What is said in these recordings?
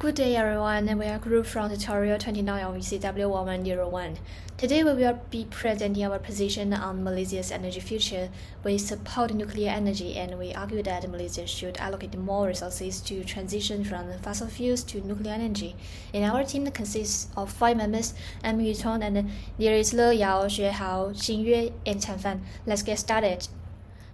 Good day everyone, and we are group from tutorial 29 of ECW 1101. Today we will be presenting our position on Malaysia's energy future. We support nuclear energy and we argue that Malaysia should allocate more resources to transition from fossil fuels to nuclear energy. And our team consists of 5 members, I'm Yutong, and there is Le Yao, Xuehao, Xingyue, and Chanfan. Let's get started.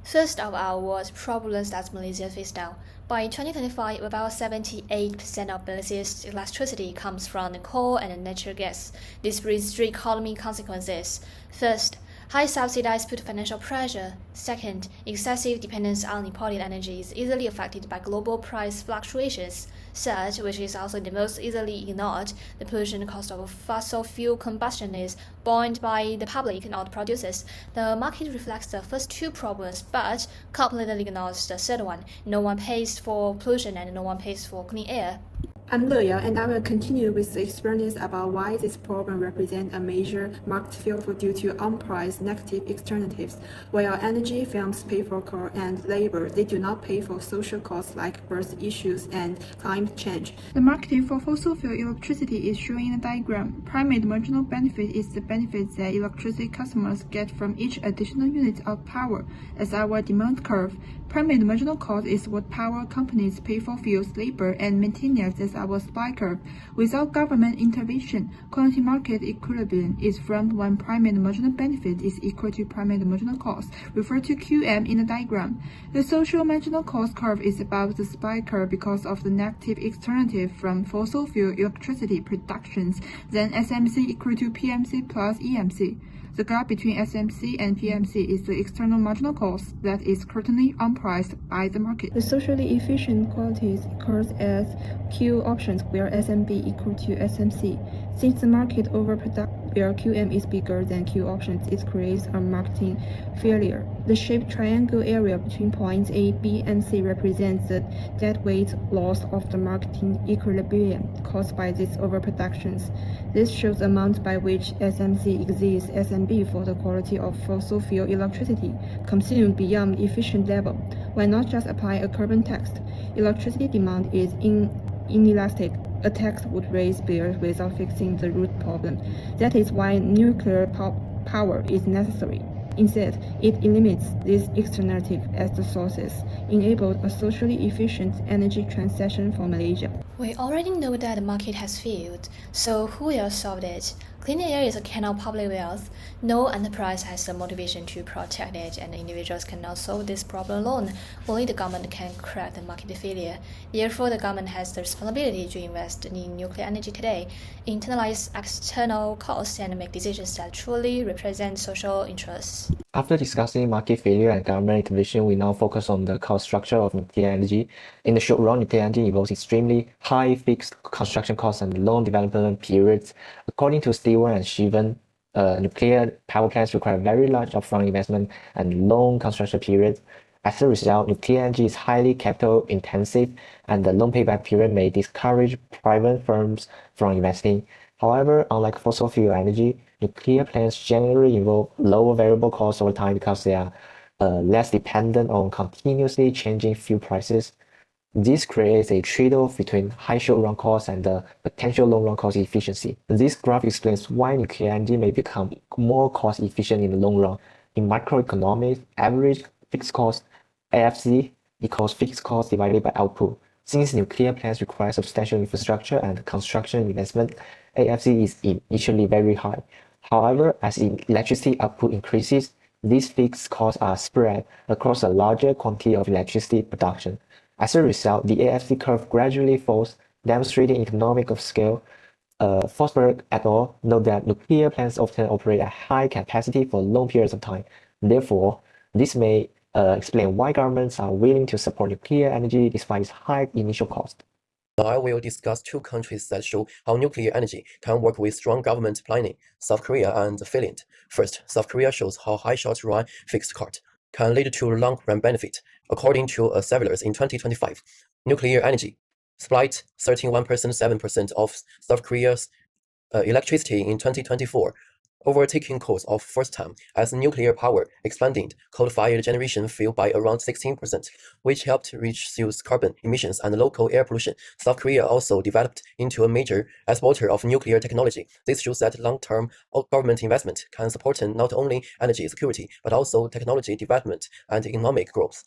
First of all was problems that Malaysia faced now. By 2025, about 78% of Malaysia's electricity comes from coal and natural gas. This brings three economic consequences. First, high subsidies put financial pressure. Second, excessive dependence on imported energy is easily affected by global price fluctuations. Third, which is also the most easily ignored, the pollution cost of fossil fuel combustion is borne by the public, not producers. The market reflects the first two problems, but completely ignores the third one. No one pays for pollution and no one pays for clean air. I'm Le Yao, and I will continue with the explanation about why this problem represents a major market failure due to unpriced negative externalities. While energy firms pay for coal and labor, they do not pay for social costs like birth issues and climate change. The market for fossil fuel electricity is shown in the diagram. Primary marginal benefit is the benefit that electricity customers get from each additional unit of power. As our demand curve, primary marginal cost is what power companies pay for fuels, labor, and maintenance as our supply curve. Without government intervention, quantity market equilibrium is found when primary marginal benefit is equal to primary marginal cost, referred to QM in the diagram. The social marginal cost curve is above the supply curve because of the negative externality from fossil fuel electricity productions, then SMC equal to PMC plus EMC. The gap between SMC and PMC is the external marginal cost that is currently unpriced by the market. The socially efficient quantities occurs as Q options where SMB equal to SMC. Since the market overproduct where QM is bigger than Q options, it creates a marketing failure. The shaped triangle area between points A, B, and C represents the deadweight loss of the marketing equilibrium caused by these overproductions. This shows the amount by which SMC exceeds SMB for the quality of fossil fuel electricity consumed beyond efficient level. Why not just apply a carbon tax? Electricity demand is inelastic. A tax would raise bills without fixing the root problem. That is why nuclear power is necessary. Instead, it eliminates these externalities as the sources, enabled a socially efficient energy transition for Malaysia. We already know that the market has failed, so who will solve it? Clean air is a kind of public wealth. No enterprise has the motivation to protect it, and individuals cannot solve this problem alone. Only the government can correct the market failure. Therefore, the government has the responsibility to invest in nuclear energy today, internalize external costs, and make decisions that truly represent social interests. After discussing market failure and government intervention, we now focus on the cost structure of nuclear energy. In the short run, nuclear energy involves extremely high fixed construction costs and long development periods. According to Stewart and Shivan, nuclear power plants require very large upfront investment and long construction periods. As a result, nuclear energy is highly capital intensive, and the long payback period may discourage private firms from investing. However, unlike fossil fuel energy, nuclear plants generally involve lower variable costs over time because they are less dependent on continuously changing fuel prices. This creates a trade-off between high short-run costs and the potential long-run cost efficiency. This graph explains why nuclear energy may become more cost-efficient in the long run. In microeconomics, average fixed cost AFC equals fixed cost divided by output. Since nuclear plants require substantial infrastructure and construction investment, AFC is initially very high. However, as electricity output increases, these fixed costs are spread across a larger quantity of electricity production. As a result, the AFC curve gradually falls, demonstrating economic of scale. Forsberg et al. Note that nuclear plants often operate at high capacity for long periods of time. Therefore, this may explain why governments are willing to support nuclear energy despite its high initial cost. Now I will discuss two countries that show how nuclear energy can work with strong government planning, South Korea and Finland. First, South Korea shows how high short-run fixed cost can lead to long-run benefit. According to Sevelers in 2025, nuclear energy supplied 7% of South Korea's electricity in 2024. overtaking course of first time as nuclear power expanded coal-fired generation fell by around 16%, which helped reduce carbon emissions and local air pollution. South Korea also developed into a major exporter of nuclear technology. This shows that long-term government investment can support not only energy security, but also technology development and economic growth.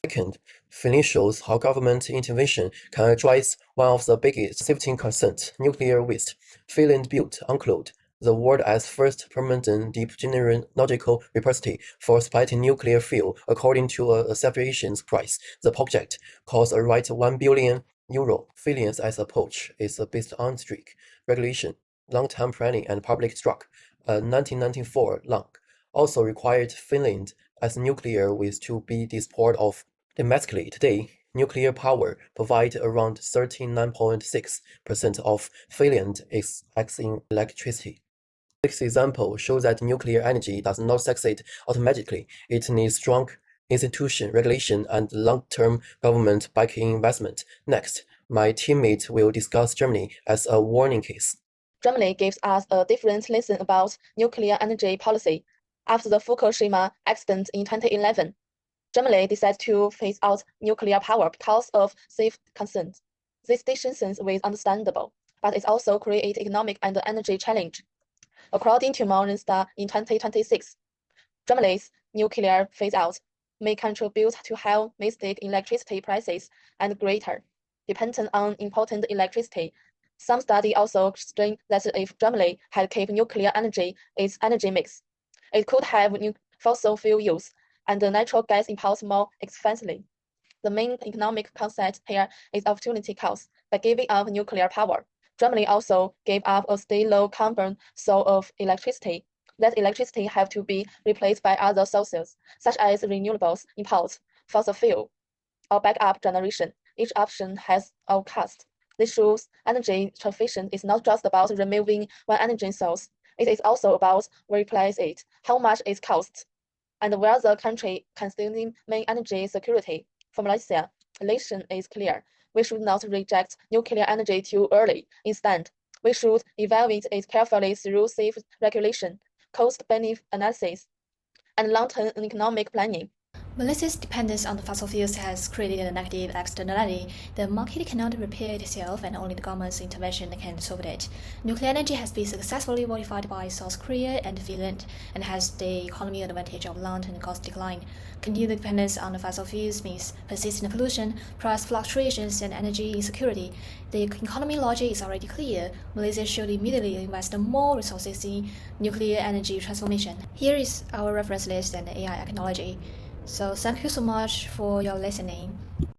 Second, Finland shows how government intervention can address one of the biggest safety concerns, nuclear waste. Finland built UNCLOD, the world's first permanent deep geological repository for splitting nuclear fuel according to a separation price. The project cost around €1 billion. Finland's as approach is based on strict regulation, long-term planning, and public trust. 1994 law also required Finland as nuclear waste to be disposed of domestically. Today, nuclear power provides around 39.6% of Finland's electricity. This example shows that nuclear energy does not succeed automatically. It needs strong institution regulation and long-term government backing investment. Next, my teammate will discuss Germany as a warning case. Germany gives us a different lesson about nuclear energy policy. After the Fukushima accident in 2011, Germany decided to phase out nuclear power because of safety concerns. This decision was understandable, but it also created economic and energy challenge. According to Morningstar in 2026, Germany's nuclear phase-out may contribute to high domestic electricity prices and greater dependence on imported electricity. Some studies also suggest that if Germany had kept nuclear energy its energy mix, it could have fossil fuel use and natural gas imports more expensively. The main economic concept here is opportunity cost. By giving up nuclear power, Germany also gave up a stable low-carbon source of electricity. That electricity have to be replaced by other sources, such as renewables, imports, fossil fuel, or backup generation. Each option has a cost. This shows energy transition is not just about removing one energy source. It is also about where you place it, how much it costs, and where the country can still main energy security. For Malaysia, the lesson is clear. We should not reject nuclear energy too early. Instead, we should evaluate it carefully through safe regulation, cost-benefit analysis, and long-term economic planning. Malaysia's dependence on the fossil fuels has created a negative externality. The market cannot repair itself, and only the government's intervention can solve it. Nuclear energy has been successfully modified by South Korea and Finland, and has the economic advantage of long-term cost decline. Continued dependence on the fossil fuels means persistent pollution, price fluctuations, and energy insecurity. The economic logic is already clear. Malaysia should immediately invest more resources in nuclear energy transformation. Here is our reference list and AI technology. So thank you so much for your listening.